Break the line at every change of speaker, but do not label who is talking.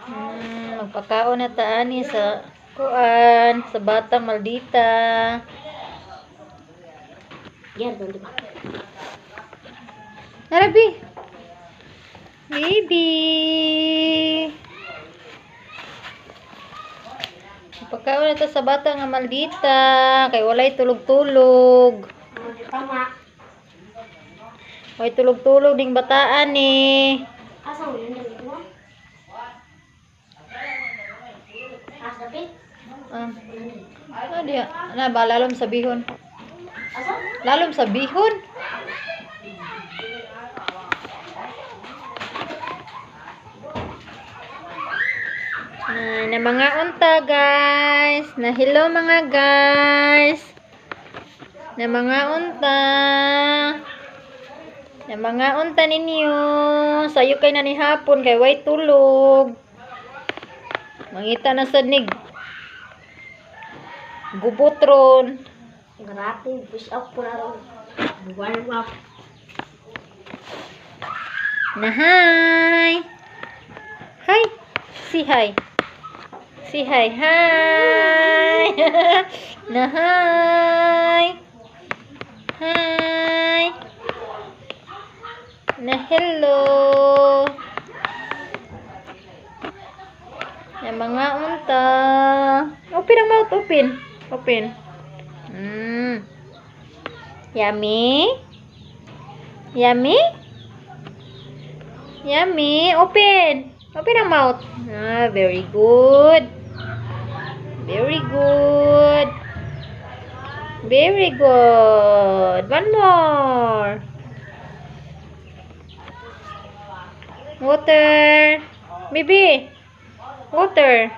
Magpakaon na taani sa kuan, sa bata maldita.
Yan, di ba?
Arabi. Baby. Magpakaon na ta sa bata nga maldita. Kay walay tulog-tulog.
Tama.
Walay tulog-tulog ding bataan ni.
Asa mo yun? Dali mo? Asa, Pit?
Diya. Na ba lalom sa bihon?
Asa?
Lalom sa bihon? Na mga unta guys. Na hello mga guys. Na mga unta. Na mga unta ninyo. Sayo kay na ni hapon kay way tulog. Mangita na sa nig. Gubotron.
Grabe, push up po na rin. Warm up.
Na hi. Hi. Si hi. Si hi. Hi. Na hi. Hi. Na hello. Na mga unta. Open ang mouth. Open. Open. Yummy. Yummy. Yummy. Open. Open ang mouth. Very good. Very good. Very good. One more. Water. Baby. Water.